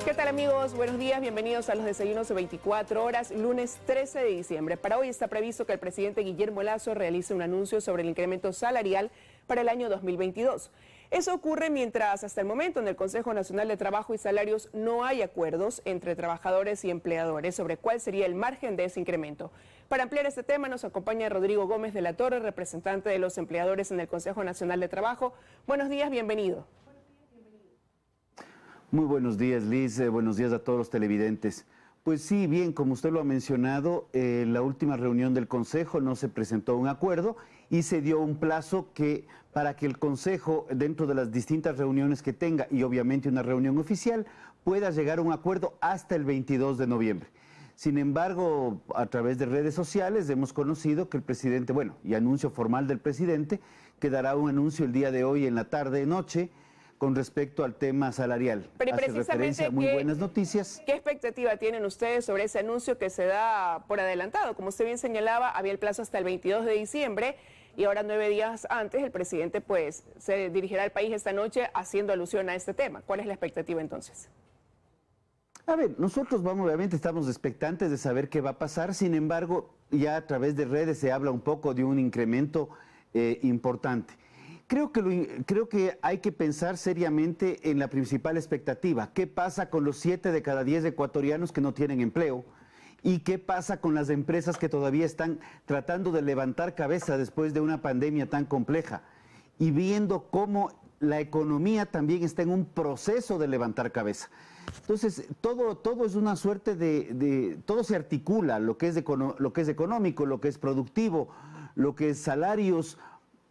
¿Qué tal, amigos? Buenos días, bienvenidos a los desayunos de 24 horas, lunes 13 de diciembre. Para hoy está previsto que el presidente Guillermo Lasso realice un anuncio sobre el incremento salarial para el año 2022. Eso ocurre mientras hasta el momento en el Consejo Nacional de Trabajo y Salarios no hay acuerdos entre trabajadores y empleadores sobre cuál sería el margen de ese incremento. Para ampliar este tema nos acompaña Rodrigo Gómez de la Torre, representante de los empleadores en el Consejo Nacional de Trabajo. Buenos días, bienvenido. Muy buenos días, Liz. Buenos días a todos los televidentes. Pues sí, bien, como usted lo ha mencionado, en la última reunión del Consejo no se presentó un acuerdo y se dio un plazo para que el Consejo, dentro de las distintas reuniones que tenga y obviamente una reunión oficial, pueda llegar a un acuerdo hasta el 22 de noviembre. Sin embargo, a través de redes sociales hemos conocido que el presidente, y anuncio formal del presidente, que dará un anuncio el día de hoy en la tarde-noche, con respecto al tema salarial. Pero hace referencia a muy buenas noticias. ¿Qué expectativa tienen ustedes sobre ese anuncio que se da por adelantado? Como usted bien señalaba, había el plazo hasta el 22 de diciembre y ahora 9 días antes el presidente se dirigirá al país esta noche haciendo alusión a este tema. ¿Cuál es la expectativa entonces? A ver, nosotros obviamente estamos expectantes de saber qué va a pasar, sin embargo, ya a través de redes se habla un poco de un incremento importante. Creo que hay que pensar seriamente en la principal expectativa. ¿Qué pasa con los 7 de cada 10 ecuatorianos que no tienen empleo? ¿Y qué pasa con las empresas que todavía están tratando de levantar cabeza después de una pandemia tan compleja? Y viendo cómo la economía también está en un proceso de levantar cabeza. Entonces, todo es una suerte todo se articula, lo que es económico, lo que es productivo, lo que es salarios,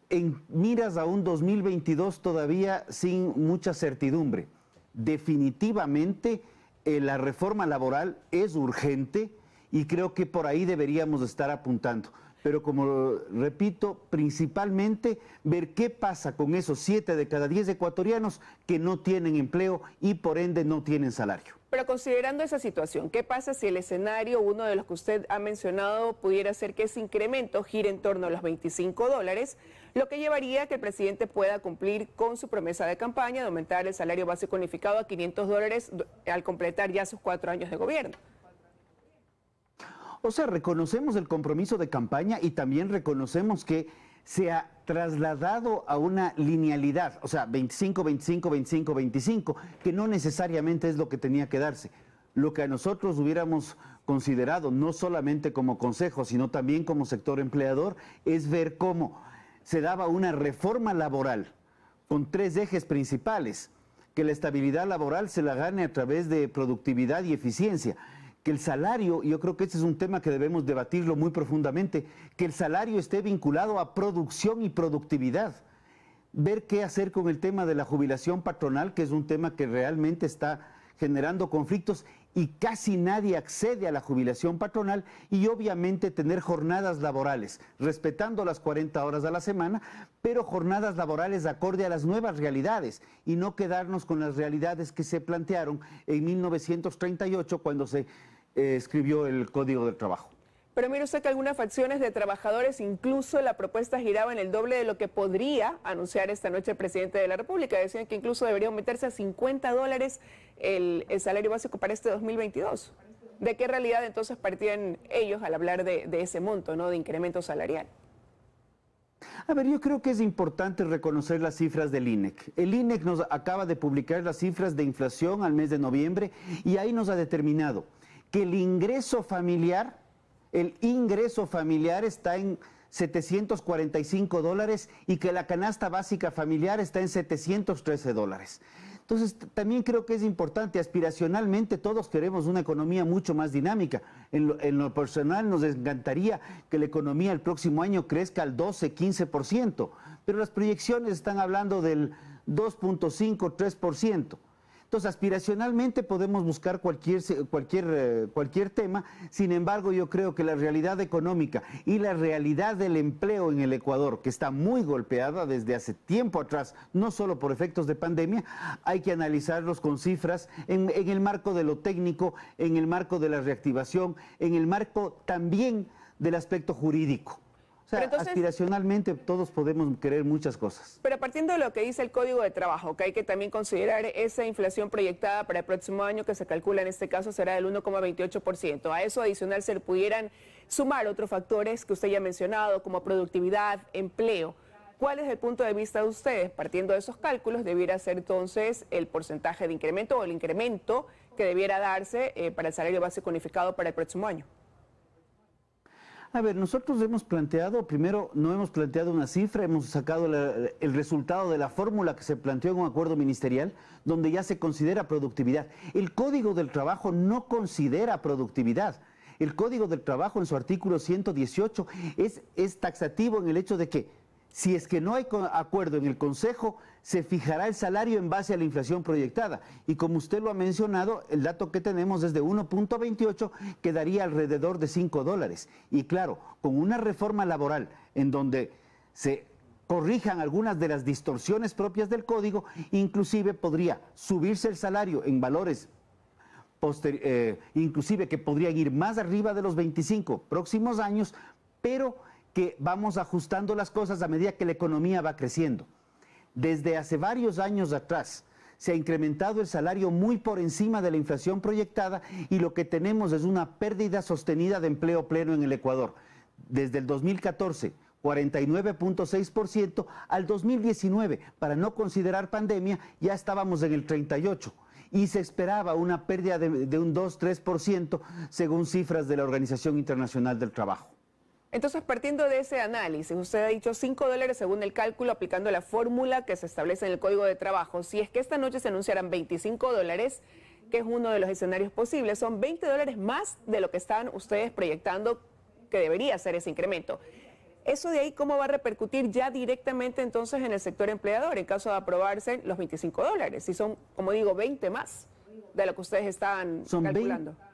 en miras a un 2022 todavía sin mucha certidumbre. Definitivamente la reforma laboral es urgente y creo que por ahí deberíamos estar apuntando. Pero como repito, principalmente ver qué pasa con esos 7 de cada 10 ecuatorianos que no tienen empleo y por ende no tienen salario. Pero considerando esa situación, ¿qué pasa si el escenario, uno de los que usted ha mencionado, pudiera ser que ese incremento gire en torno a los $25, lo que llevaría a que el presidente pueda cumplir con su promesa de campaña de aumentar el salario básico unificado a $500 al completar ya sus 4 años de gobierno? O sea, reconocemos el compromiso de campaña y también reconocemos que se ha trasladado a una linealidad, o sea, 25, 25, 25, 25, que no necesariamente es lo que tenía que darse. Lo que a nosotros hubiéramos considerado, no solamente como consejo, sino también como sector empleador, es ver cómo se daba una reforma laboral con 3 ejes principales, que la estabilidad laboral se la gane a través de productividad y eficiencia, que el salario, y yo creo que este es un tema que debemos debatirlo muy profundamente, que el salario esté vinculado a producción y productividad. Ver qué hacer con el tema de la jubilación patronal, que es un tema que realmente está generando conflictos y casi nadie accede a la jubilación patronal, y obviamente tener jornadas laborales, respetando las 40 horas a la semana, pero jornadas laborales acorde a las nuevas realidades y no quedarnos con las realidades que se plantearon en 1938 cuando se escribió el Código del Trabajo. Pero mire usted que algunas facciones de trabajadores, incluso la propuesta giraba en el doble de lo que podría anunciar esta noche el presidente de la República. Decían que incluso debería aumentarse a $50 el salario básico para este 2022. ¿De qué realidad entonces partían ellos al hablar de ese monto, ¿no?, de incremento salarial? A ver, yo creo que es importante reconocer las cifras del INEC. El INEC nos acaba de publicar las cifras de inflación al mes de noviembre y ahí nos ha determinado que el ingreso familiar está en $745 y que la canasta básica familiar está en $713. Entonces, también creo que es importante, aspiracionalmente todos queremos una economía mucho más dinámica. En lo personal nos encantaría que la economía el próximo año crezca al 12, 15%, pero las proyecciones están hablando del 2.5, 3%. Entonces, aspiracionalmente podemos buscar cualquier tema, sin embargo, yo creo que la realidad económica y la realidad del empleo en el Ecuador, que está muy golpeada desde hace tiempo atrás, no solo por efectos de pandemia, hay que analizarlos con cifras en el marco de lo técnico, en el marco de la reactivación, en el marco también del aspecto jurídico. O sea, Entonces, aspiracionalmente todos podemos querer muchas cosas. pero partiendo de lo que dice el Código de Trabajo, que hay que también considerar esa inflación proyectada para el próximo año, que se calcula en este caso será del 1,28%. A eso adicional se le pudieran sumar otros factores que usted ya ha mencionado, como productividad, empleo. ¿Cuál es el punto de vista de ustedes? Partiendo de esos cálculos, debiera ser entonces el porcentaje de incremento o el incremento que debiera darse para el salario básico unificado para el próximo año. A ver, nosotros hemos planteado, primero no hemos planteado una cifra, hemos sacado el resultado de la fórmula que se planteó en un acuerdo ministerial, donde ya se considera productividad. El Código del Trabajo no considera productividad. El Código del Trabajo en su artículo 118 es taxativo en el hecho de que si es que no hay acuerdo en el Consejo, se fijará el salario en base a la inflación proyectada. Y como usted lo ha mencionado, el dato que tenemos es de 1,28, que daría alrededor de $5. Y claro, con una reforma laboral en donde se corrijan algunas de las distorsiones propias del código, inclusive podría subirse el salario en valores inclusive que podrían ir más arriba de los 25 próximos años, pero que vamos ajustando las cosas a medida que la economía va creciendo. Desde hace varios años atrás se ha incrementado el salario muy por encima de la inflación proyectada y lo que tenemos es una pérdida sostenida de empleo pleno en el Ecuador. Desde el 2014, 49,6%, al 2019, para no considerar pandemia, ya estábamos en el 38%. Y se esperaba una pérdida de un 2-3% según cifras de la Organización Internacional del Trabajo. Entonces, partiendo de ese análisis, usted ha dicho $5 según el cálculo, aplicando la fórmula que se establece en el Código de Trabajo. Si es que esta noche se anunciaran $25, que es uno de los escenarios posibles, son $20 más de lo que están ustedes proyectando que debería ser ese incremento. ¿Eso de ahí cómo va a repercutir ya directamente entonces en el sector empleador en caso de aprobarse los $25? Si son, como digo, 20 más de lo que ustedes están calculando. 20.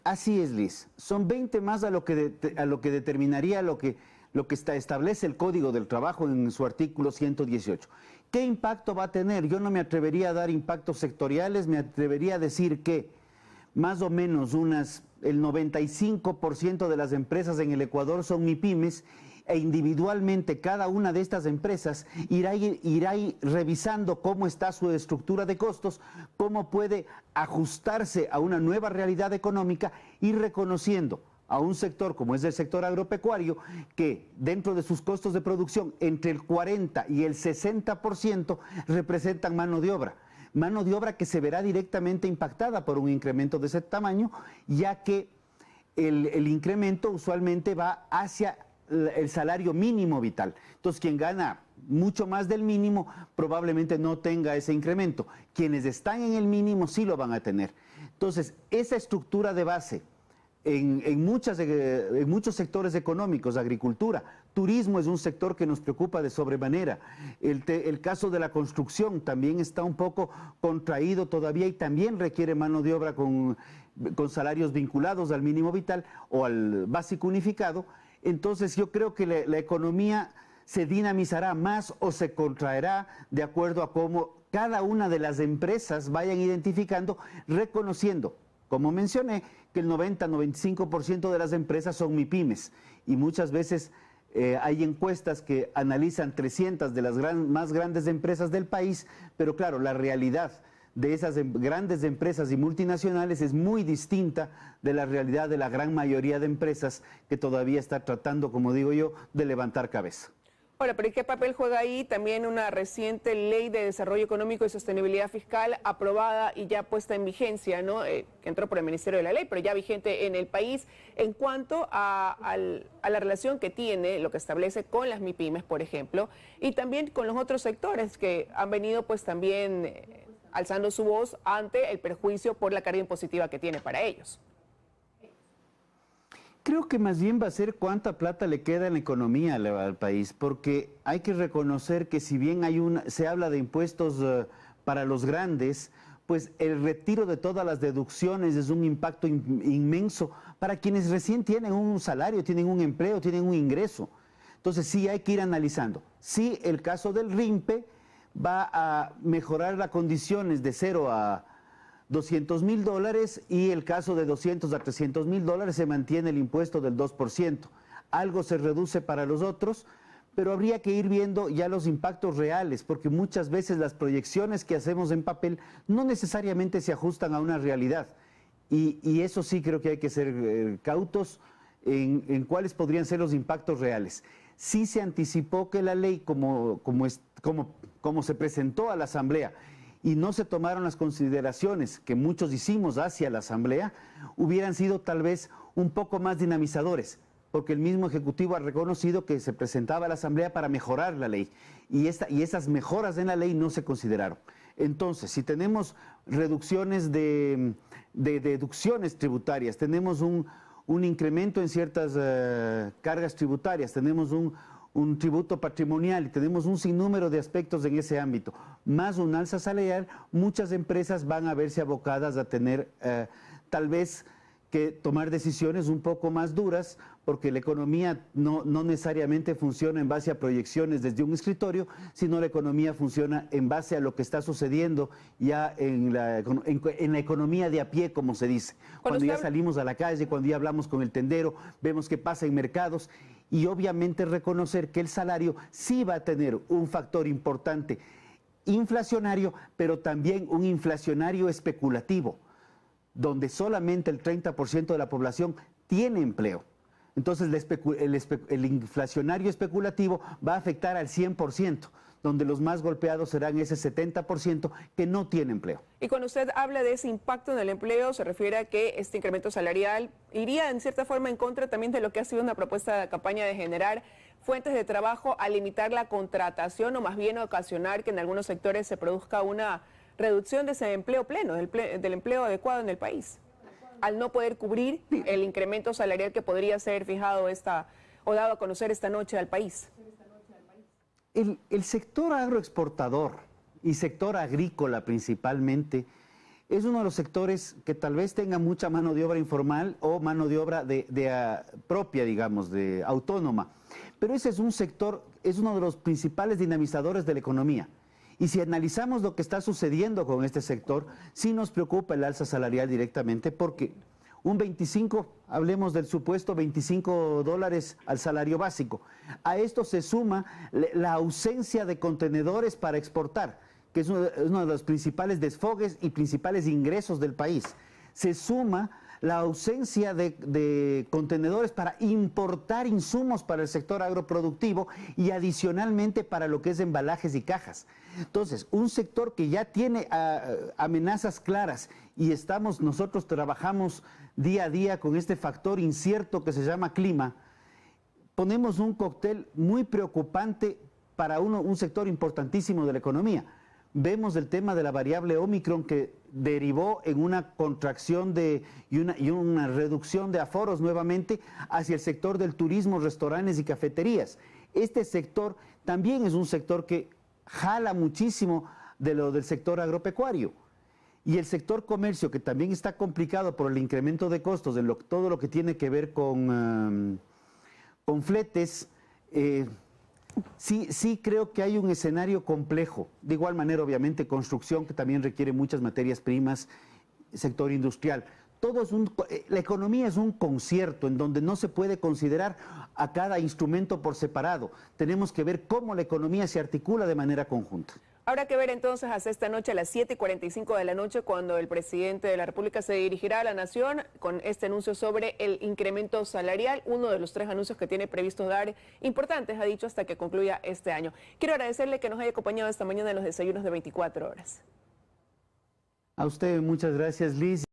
Así es, Liz. Son 20 más a lo que determinaría lo que establece el Código del Trabajo en su artículo 118. ¿Qué impacto va a tener? Yo no me atrevería a dar impactos sectoriales, me atrevería a decir que más o menos el 95% de las empresas en el Ecuador son MIPYMES e individualmente cada una de estas empresas irá revisando cómo está su estructura de costos, cómo puede ajustarse a una nueva realidad económica y reconociendo a un sector como es el sector agropecuario que dentro de sus costos de producción entre el 40 y el 60% representan mano de obra que se verá directamente impactada por un incremento de ese tamaño, ya que el incremento usualmente va hacia el salario mínimo vital. Entonces, quien gana mucho más del mínimo probablemente no tenga ese incremento. Quienes están en el mínimo sí lo van a tener. Entonces, esa estructura de base en muchos sectores económicos, agricultura, turismo es un sector que nos preocupa de sobremanera. El caso de la construcción también está un poco contraído todavía y también requiere mano de obra con salarios vinculados al mínimo vital o al básico unificado. Entonces yo creo que la economía se dinamizará más o se contraerá de acuerdo a cómo cada una de las empresas vayan identificando, reconociendo, como mencioné, que el 90-95% de las empresas son MIPYMES y muchas veces hay encuestas que analizan 300 de las más grandes empresas del país, pero claro, la realidad de esas grandes empresas y multinacionales es muy distinta de la realidad de la gran mayoría de empresas que todavía está tratando, como digo yo, de levantar cabeza. Ahora, pero ¿qué papel juega ahí también una reciente ley de desarrollo económico y sostenibilidad fiscal aprobada y ya puesta en vigencia, ¿no? Que entró por el Ministerio de la Ley, pero ya vigente en el país en cuanto a la relación que tiene, lo que establece con las MIPYMES, por ejemplo, y también con los otros sectores que han venido pues también alzando su voz ante el perjuicio por la carga impositiva que tiene para ellos? Creo que más bien va a ser cuánta plata le queda en la economía al país, porque hay que reconocer que si bien se habla de impuestos para los grandes, pues el retiro de todas las deducciones es un impacto inmenso para quienes recién tienen un salario, tienen un empleo, tienen un ingreso. Entonces sí hay que ir analizando. Sí, el caso del RIMPE va a mejorar las condiciones de 0 a $200,000 y el caso de $200 a $300,000 se mantiene el impuesto del 2%. algo se reduce para los otros, pero habría que ir viendo ya los impactos reales, porque muchas veces las proyecciones que hacemos en papel no necesariamente se ajustan a una realidad. Y eso sí creo que hay que ser cautos en cuáles podrían ser los impactos reales. Sí se anticipó que la ley, como se presentó a la Asamblea, y no se tomaron las consideraciones que muchos hicimos hacia la Asamblea, hubieran sido tal vez un poco más dinamizadores, porque el mismo Ejecutivo ha reconocido que se presentaba a la Asamblea para mejorar la ley, y esas mejoras en la ley no se consideraron. Entonces, si tenemos reducciones de deducciones tributarias, tenemos un incremento en ciertas cargas tributarias, tenemos un tributo patrimonial y tenemos un sinnúmero de aspectos en ese ámbito, más un alza salarial, muchas empresas van a verse abocadas a tener tal vez que tomar decisiones un poco más duras, porque la economía no necesariamente funciona en base a proyecciones desde un escritorio, sino la economía funciona en base a lo que está sucediendo ya en la economía de a pie, como se dice. Cuando ya salimos a la calle, cuando ya hablamos con el tendero, vemos qué pasa en mercados, y obviamente reconocer que el salario sí va a tener un factor importante inflacionario, pero también un inflacionario especulativo, donde solamente el 30% de la población tiene empleo. Entonces el inflacionario especulativo va a afectar al 100%, donde los más golpeados serán ese 70% que no tiene empleo. Y cuando usted habla de ese impacto en el empleo, se refiere a que este incremento salarial iría en cierta forma en contra también de lo que ha sido una propuesta de campaña de generar fuentes de trabajo, a limitar la contratación o más bien a ocasionar que en algunos sectores se produzca una reducción de ese empleo pleno, del empleo adecuado en el país, al no poder cubrir el incremento salarial que podría ser fijado o dado a conocer esta noche al país. El sector agroexportador y sector agrícola principalmente es uno de los sectores que tal vez tenga mucha mano de obra informal o mano de obra propia, digamos, de autónoma. Pero ese es un sector, es uno de los principales dinamizadores de la economía. Y si analizamos lo que está sucediendo con este sector, sí nos preocupa el alza salarial directamente, porque un 25, hablemos del supuesto $25 al salario básico. A esto se suma la ausencia de contenedores para exportar, que es uno de los principales desfogues y principales ingresos del país. Se suma la ausencia de contenedores para importar insumos para el sector agroproductivo y adicionalmente para lo que es embalajes y cajas. Entonces, un sector que ya tiene amenazas claras y nosotros trabajamos día a día con este factor incierto que se llama clima, ponemos un cóctel muy preocupante para un sector importantísimo de la economía. Vemos el tema de la variable Omicron que derivó en una contracción y una reducción de aforos nuevamente hacia el sector del turismo, restaurantes y cafeterías. Este sector también es un sector que jala muchísimo del sector agropecuario. Y el sector comercio, que también está complicado por el incremento de costos en todo lo que tiene que ver con fletes, sí creo que hay un escenario complejo. De igual manera, obviamente, construcción, que también requiere muchas materias primas, sector industrial. La economía es un concierto en donde no se puede considerar a cada instrumento por separado. Tenemos que ver cómo la economía se articula de manera conjunta. Habrá que ver entonces hasta esta noche a las 7:45 de la noche, cuando el presidente de la República se dirigirá a la Nación con este anuncio sobre el incremento salarial, uno de los 3 anuncios que tiene previsto dar importantes, ha dicho, hasta que concluya este año. Quiero agradecerle que nos haya acompañado esta mañana en los desayunos de 24 horas. A usted muchas gracias, Liz.